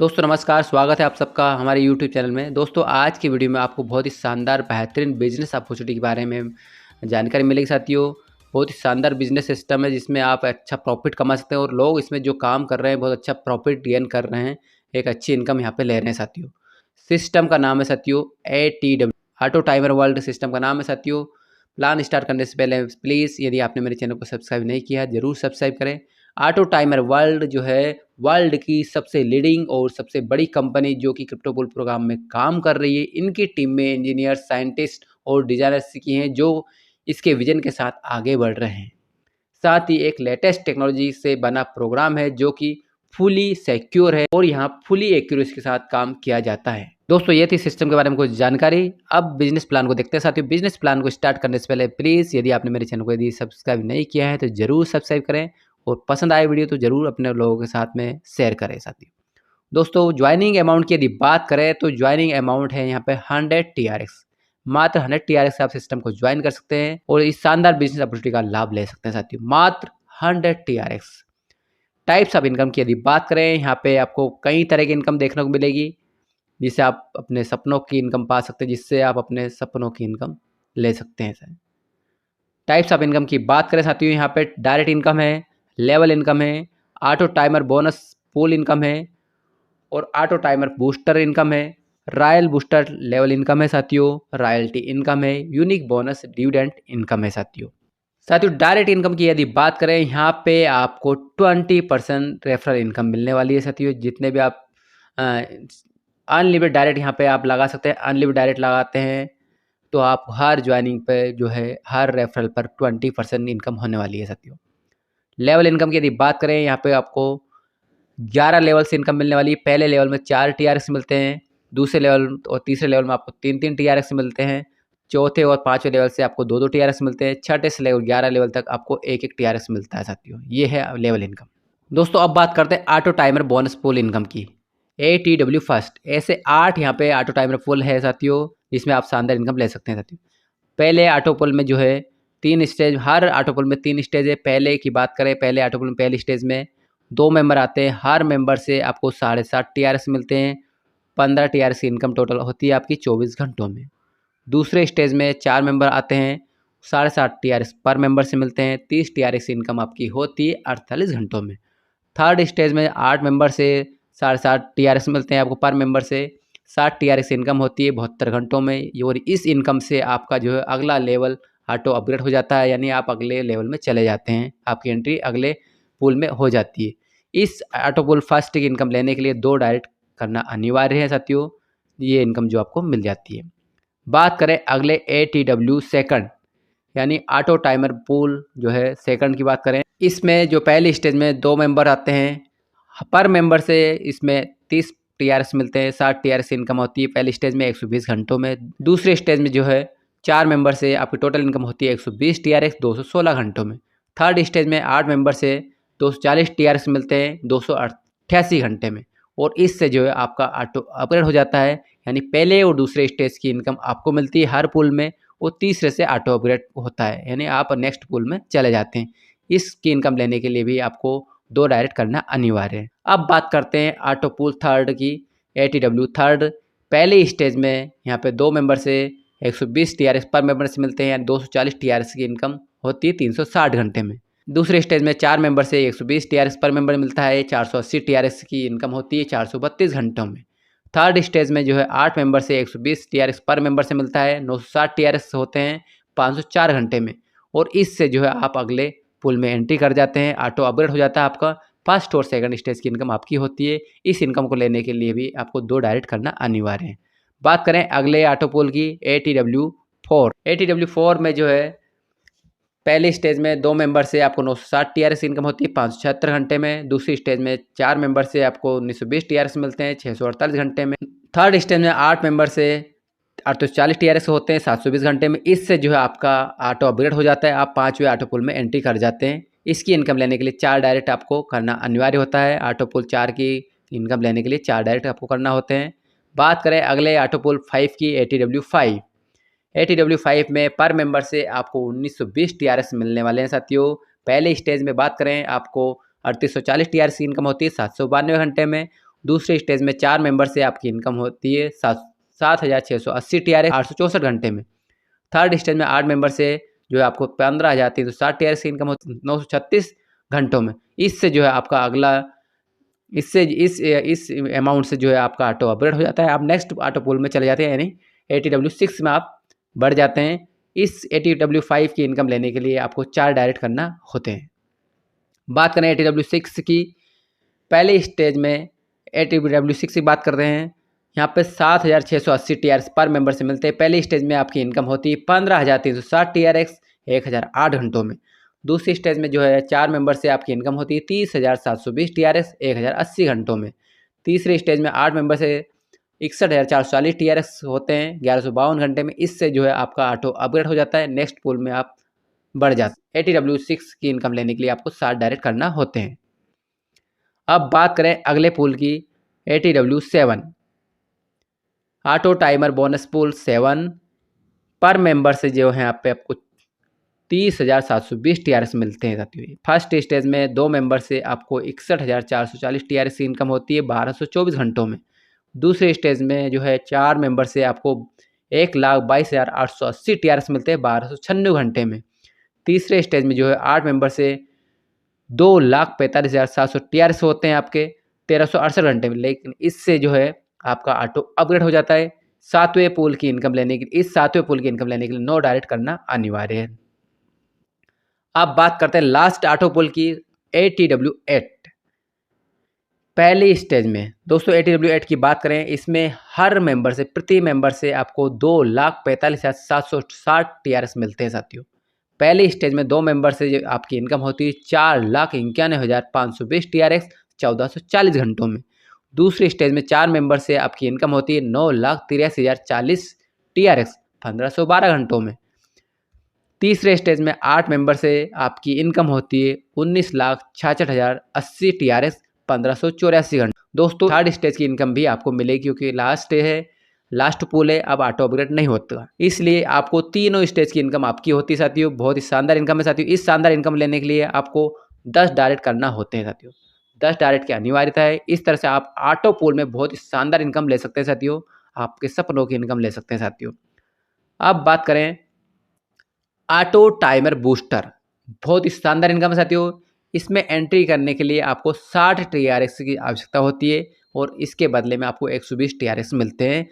दोस्तों नमस्कार, स्वागत है आप सबका हमारे यूट्यूब चैनल में। दोस्तों आज की वीडियो में आपको बहुत ही शानदार बेहतरीन बिजनेस अपॉर्चुनिटी के बारे में जानकारी मिलेगी साथियों। बहुत ही शानदार बिजनेस सिस्टम है जिसमें आप अच्छा प्रॉफिट कमा सकते हैं और लोग इसमें जो काम कर रहे हैं बहुत अच्छा प्रॉफिट गेन कर रहे हैं, एक अच्छी इनकम यहाँ पे ले रहे हैं साथियों। सिस्टम का नाम है साथियों ATW, auto timer world system का नाम है साथियों। प्लान स्टार्ट करने से पहले प्लीज़ यदि आपने मेरे चैनल को सब्सक्राइब नहीं किया है ज़रूर सब्सक्राइब करें। ऑटो टाइमर वर्ल्ड जो है वर्ल्ड की सबसे लीडिंग और सबसे बड़ी कंपनी जो कि क्रिप्टो बुल प्रोग्राम में काम कर रही है। इनकी टीम में इंजीनियर, साइंटिस्ट और डिजाइनर्स की हैं जो इसके विजन के साथ आगे बढ़ रहे हैं। साथ ही एक लेटेस्ट टेक्नोलॉजी से बना प्रोग्राम है जो कि फुली सिक्योर है और यहाँ फुली एक्यूरेसी के साथ काम किया जाता है। दोस्तों ये थी सिस्टम के बारे में कुछ जानकारी। अब बिजनेस प्लान को देखते हैं साथियों। बिजनेस प्लान को स्टार्ट करने से पहले प्लीज़ यदि आपने मेरे चैनल को यदि सब्सक्राइब नहीं किया है तो ज़रूर सब्सक्राइब करें और पसंद आए वीडियो तो ज़रूर अपने लोगों के साथ में शेयर करें साथियों। दोस्तों ज्वाइनिंग अमाउंट की यदि बात करें तो ज्वाइनिंग अमाउंट है यहाँ पे 100 TRX। मात्र 100 TRX से आप सिस्टम को ज्वाइन कर सकते हैं और इस शानदार बिजनेस अपॉर्चुनिटी का लाभ ले सकते हैं साथियों। मात्र 100 TRX। टाइप्स ऑफ इनकम की यदि बात करें यहाँ पे आपको कई तरह की इनकम देखने को मिलेगी जिससे आप अपने सपनों की इनकम पा सकते हैं, जिससे आप अपने सपनों की इनकम ले सकते हैं सर। टाइप्स ऑफ इनकम की बात करें साथियों यहाँ पे डायरेक्ट इनकम है, लेवल इनकम है, auto timer bonus pool income है और ऑटो टाइमर बूस्टर इनकम है, रॉयल बूस्टर लेवल इनकम है साथियों, रॉयल्टी इनकम है, यूनिक बोनस डिविडेंड इनकम है साथियों। साथियों डायरेक्ट इनकम की यदि बात करें यहाँ पे आपको 20% रेफरल इनकम मिलने वाली है साथियों। जितने भी आप अनलिमिटेड डायरेक्ट यहाँ पे आप लगा सकते हैं। अनलिमिटेड डायरेक्ट लगाते हैं तो आप हर ज्वाइनिंग पे जो है हर रेफरल पर 20% इनकम होने वाली है साथियों। लेवल इनकम की यदि बात करें यहाँ पे आपको 11 लेवल से इनकम मिलने वाली है। पहले लेवल में 4 TRX मिलते हैं, दूसरे लेवल और तीसरे लेवल में आपको 3-3 TRX मिलते हैं, चौथे और पाँचवें लेवल से आपको 2-2 TRX मिलते हैं, छठे से लेवल 11 लेवल तक आपको 1-1 TRX मिलता है साथियों। ये है लेवल इनकम। दोस्तों अब बात करते हैं auto timer bonus pool income की। ATW first. ऐसे 8 यहाँ पे ऑटो टाइमर पूल है साथियों जिसमें आप शानदार इनकम ले सकते हैं साथियों। पहले ऑटो पुल में जो है 3 स्टेज, हर ऑटो पुल में 3 स्टेज है। पहले की बात करें, पहले ऑटो पुल में पहले स्टेज में 2 मेंबर आते हैं। हर मेंबर से आपको 7.5 TRX मिलते हैं। 15 TRX की इनकम टोटल होती है आपकी 24 घंटों में। दूसरे स्टेज में 4 मेंबर आते हैं, 7.5 TRX पर मेंबर से मिलते हैं। 30 TRX की इनकम आपकी होती है 48 घंटों में। थर्ड स्टेज में 8 मेंबर से 7.5 TRX मिलते हैं आपको पर मेंबर से। 60 TRX इनकम होती है 72 घंटों में और इस इनकम से आपका जो है अगला लेवल ऑटो अपग्रेड हो जाता है, यानी आप अगले लेवल में चले जाते हैं। आपकी एंट्री अगले पूल में हो जाती है। इस ऑटो पूल फर्स्ट की इनकम लेने के लिए 2 डायरेक्ट करना अनिवार्य है साथियों। ये इनकम जो आपको मिल जाती है। बात करें अगले ATW सेकंड यानी ऑटो टाइमर पूल जो है सेकंड की बात करें, इसमें जो पहले स्टेज में 2 मेंबर आते हैं। पर मेंबर से इसमें 30 TRX मिलते हैं। 60 TRX इनकम होती है पहले स्टेज में 120 घंटों में। दूसरे स्टेज में जो है 4 मेंबर से आपकी टोटल इनकम होती है 120 TRX 216 घंटों में। थर्ड स्टेज में 8 मेंबर से 240 TRX मिलते हैं 288 घंटे में और इससे जो है आपका ऑटो अपग्रेड हो जाता है, यानी पहले और दूसरे स्टेज की इनकम आपको मिलती है हर पूल में और तीसरे से ऑटो अपग्रेड होता है, यानी आप नेक्स्ट पूल में चले जाते हैं। इसकी इनकम लेने के लिए भी आपको 2 डायरेक्ट करना अनिवार्य है। अब बात करते हैं ऑटो पूल थर्ड की। ATW थर्ड पहले स्टेज में यहाँ पे 2 मेंबर से 120 TRX पर मेंबर से मिलते हैं, यानी 240 TRX की इनकम होती है 360 घंटे में। दूसरे स्टेज में 4 मेंबर से 120 TRX पर मेंबर मिलता है, 480 TRX की इनकम होती है 432 घंटों में। थर्ड स्टेज में जो है 8 मेंबर से 120 TRX पर मेंबर से मिलता है, 960 TRX होते हैं 504 घंटे में और इससे जो है आप अगले पूल में एंट्री कर जाते हैं। ऑटो अपग्रेड हो जाता है आपका। फर्स्ट और सेकंड स्टेज की इनकम आपकी होती है। इस इनकम को लेने के लिए भी आपको 2 डायरेक्ट करना अनिवार्य है। बात करें अगले ऑटो पूल की ATW 4। ATW 4 में जो है पहले स्टेज में 2 मेंबर से आपको 960 TRX इनकम होती है 576 घंटे में। दूसरी स्टेज में 4 मेंबर से आपको 1920 TRX मिलते हैं 648 घंटे में। थर्ड स्टेज में 8 मेंबर से 840 TRX होते हैं 720 घंटे में। इससे जो है आपका ऑटो अपग्रेड हो जाता है। आप 5वें ऑटो पूल में एंट्री कर जाते हैं। इसकी इनकम लेने के लिए 4 डायरेक्ट आपको करना अनिवार्य होता है। ऑटो पूल 4 की इनकम लेने के लिए 4 डायरेक्ट आपको करना होते हैं। बात करें अगले ऑटो पूल 5 की ATW 5। ATW 5 में पर मेंबर से आपको 1920 TRX मिलने वाले हैं साथियों। पहले स्टेज में बात करें आपको 3840 TRX की इनकम होती है 792 घंटे में दूसरे स्टेज में 4 मेंबर से आपकी इनकम होती है 7,680 TRX 864 घंटे में। थर्ड स्टेज में 8 मेंबर से जो है आपको 15,360 TRX की इनकम होती है 936 घंटों में। इससे जो है आपका अगला इस अमाउंट से जो है आपका ऑटो अपग्रेड हो जाता है। आप नेक्स्ट ऑटो पूल में चले जाते हैं, यानी ATW6 में आप बढ़ जाते हैं। इस ATW5 की इनकम लेने के लिए आपको 4 डायरेक्ट करना होते हैं। बात करें ATW6 की, पहले स्टेज में ATW6 की बात करते हैं। यहाँ पे 7,680 TRX पर मेंबर से मिलते हैं। पहले स्टेज में आपकी इनकम होती है 15,360 TRX 1008 घंटों में। दूसरी स्टेज में जो है 4 मेंबर से आपकी इनकम होती है 30,720 TRX 1080 घंटों में। तीसरे स्टेज में 8 मेंबर से 61,440 TRX होते हैं 1152 घंटे में। इससे जो है आपका ऑटो अपग्रेड हो जाता है। नेक्स्ट पूल में आप बढ़ जाते हैं। ATW6 की इनकम लेने के लिए आपको 7 डायरेक्ट करना होते हैं। अब बात करें अगले पूल की, ATW7 auto timer bonus pool 7 पर मेंबर से जो है यहाँ पे आपको 30,720 TRX मिलते हैं साथियों। फर्स्ट स्टेज में 2 मेंबर से आपको 61,440 TRX की इनकम होती है 1224 घंटों में। दूसरे स्टेज में जो है 4 मेंबर से आपको 1,22,880 TRX मिलते हैं 1296 घंटे में। तीसरे स्टेज में जो है 8 मेंबर से 2,45,700 TRX होते हैं आपके 1368 घंटे में। लेकिन इससे जो है आपका ऑटो अपग्रेड हो जाता है। इस सातवें पूल की इनकम लेने के लिए 9 डायरेक्ट करना अनिवार्य है। अब बात करते हैं लास्ट ऑटो पूल की, ATW8 पहले स्टेज में। दोस्तों ATW8 की बात करें, इसमें हर मेंबर से प्रति मेंबर से आपको 2,45,760 TRX मिलते हैं साथियों। पहले स्टेज में 2 मेंबर से जो आपकी इनकम होती है 4,91,520 TRX 1440 घंटों में। दूसरे स्टेज में 4 मेंबर से आपकी इनकम होती है 9,83,040 TRX 1512 घंटों में। तीसरे स्टेज में 8 मेंबर से आपकी इनकम होती है 19,66,080 TRX 1584 घंटे। दोस्तों थर्ड स्टेज की इनकम भी आपको मिलेगी, क्योंकि लास्ट पूल है, अब ऑटो अपग्रेड नहीं होता, इसलिए आपको तीनों स्टेज की इनकम आपकी होती है साथियों। बहुत ही शानदार इनकम है साथियों। इस शानदार इनकम लेने के लिए आपको 10 डायरेक्ट करना होते हैं साथियों। 10 डायरेक्ट की अनिवार्यता है। इस तरह से आप ऑटो पूल में बहुत ही शानदार इनकम ले सकते हैं साथियों। आपके सपनों की इनकम ले सकते हैं साथियों। अब बात करें ऑटो टाइमर बूस्टर, बहुत ही शानदार इनकम है साथियों। इसमें एंट्री करने के लिए आपको 60 TRX की आवश्यकता होती है और इसके बदले में आपको 120 TRX मिलते हैं,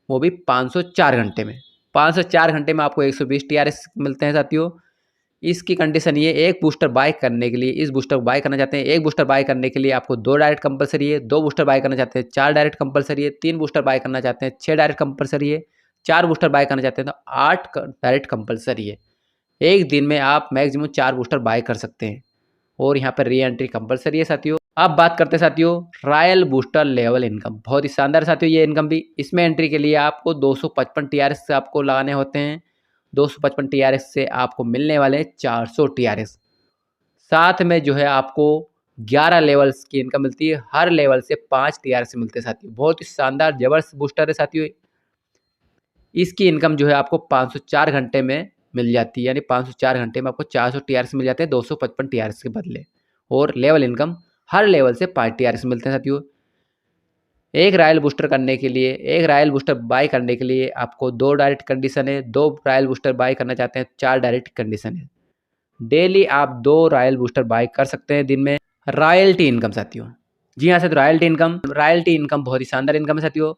वो भी 504 घंटे में। 504 घंटे में आपको 120 TRX मिलते हैं साथियों। इसकी कंडीशन ये, एक बूस्टर बाय करने के लिए, इस बूस्टर को बाय करना चाहते हैं, एक बूस्टर बाय करने के लिए आपको 2 डायरेक्ट कंपलसरी है। 2 बूस्टर बाय करना चाहते हैं 4 डायरेक्ट कंपलसरी है। 3 बूस्टर बाय करना चाहते हैं 6 डायरेक्ट कंपलसरी है। 4 बूस्टर बाय करना चाहते हैं तो 8 डायरेक्ट कंपलसरी है। एक दिन में आप मैक्सिमम 4 बूस्टर बाय कर सकते हैं और यहाँ पर री एंट्री कंपलसरी है साथियों। अब बात करते हैं साथियों रॉयल बूस्टर लेवल इनकम, बहुत ही शानदार साथियों ये इनकम भी। इसमें एंट्री के लिए आपको 255 TRX से आपको लगाने होते हैं। 255 TRX से आपको मिलने वाले 400 TRX। साथ में जो है आपको 11 लेवल्स की इनकम मिलती है, हर लेवल से 5 TRX मिलते हैं साथियों। बहुत ही शानदार जबरदस्त बूस्टर है साथियों। इसकी इनकम जो है आपको 504 घंटे में मिल जाती है, यानी 504 घंटे में आपको 400 TRX मिल जाते हैं 255 TRX के बदले। और लेवल इनकम हर लेवल से 5 TRX मिलते हैं साथियों। एक रॉयल बूस्टर बाय करने के लिए आपको 2 डायरेक्ट कंडीशन है। 2 रॉयल बूस्टर बाय करना चाहते हैं 4 डायरेक्ट कंडीशन है। डेली आप 2 रॉयल बूस्टर बाय कर सकते हैं दिन में। रॉयल्टी इनकम साथियों, जी हाँ साथियों, रॉयल्टी इनकम बहुत ही शानदार इनकम है साथियों।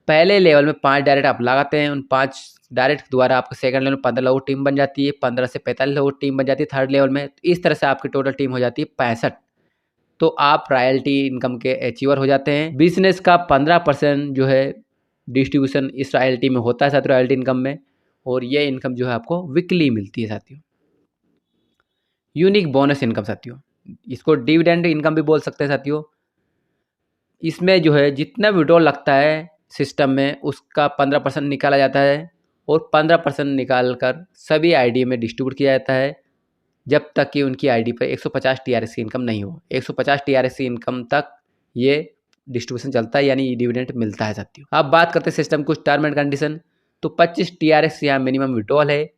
पहले लेवल में 5 डायरेक्ट आप लगाते हैं, उन 5 डायरेक्ट द्वारा आपको सेकंड लेवल में 15 लोगों टीम बन जाती है, 15 से 45 लोगों टीम बन जाती है थर्ड लेवल में। इस तरह से आपकी टोटल टीम हो जाती है 65। तो आप रॉयल्टी इनकम के अचीवर हो जाते हैं। बिजनेस का 15% जो है डिस्ट्रीब्यूशन इस रॉयल्टी में होता है साथियों, रॉयल्टी इनकम में। और ये इनकम जो है आपको वीकली मिलती है साथियों। यूनिक बोनस इनकम साथियों, इसको डिविडेंड इनकम भी बोल सकते हैं साथियों। इसमें जो है जितना विड्रॉल लगता है सिस्टम में उसका 15% निकाला जाता है और 15% निकाल कर सभी आईडी में डिस्ट्रीब्यूट किया जाता है, जब तक कि उनकी आईडी पर 150 TRX की इनकम नहीं हो। 150 TRX की इनकम तक ये डिस्ट्रीब्यूशन चलता है, यानी डिविडेंड मिलता है साथियों। अब बात करते हैं सिस्टम कुछ टर्म एंड कंडीशन। तो 25 TRX यहाँ मिनिमम विड्रॉल है।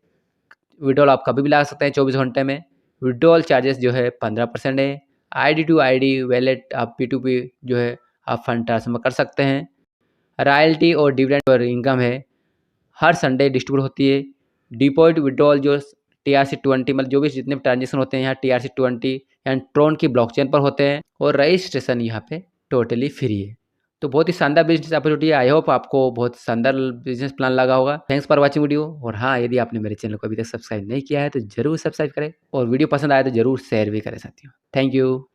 विड्रॉल आप कभी भी ला सकते हैं 24 घंटे में। विड्रॉल चार्जेस जो है 15% है। ID टू ID वैलेट आप P2P जो है आप फंड ट्रांसफ़र कर सकते हैं। रॉयल्टी और डिविडेंड और इनकम है, हर संडे डिस्ट्रीब्यूट होती है। डिपॉज़िट विथड्रॉल जो TRC20 मतलब जो भी जितने भी ट्रांज़ैक्शन होते हैं यहाँ TRC20 एंड ट्रोन की ब्लॉकचेन पर होते हैं और रजिस्ट्रेशन यहाँ पे टोटली फ्री है। तो बहुत ही शानदार बिज़नेस अपॉर्चुनिटी है। आई होप आपको बहुत शानदार बिज़नेस प्लान लगा होगा। Thanks for watching video. और हाँ, यदि आपने मेरे चैनल को अभी तक सब्सक्राइब नहीं किया है तो ज़रूर सब्सक्राइब करें और वीडियो पसंद आए तो ज़रूर शेयर भी करें साथियों। Thank you.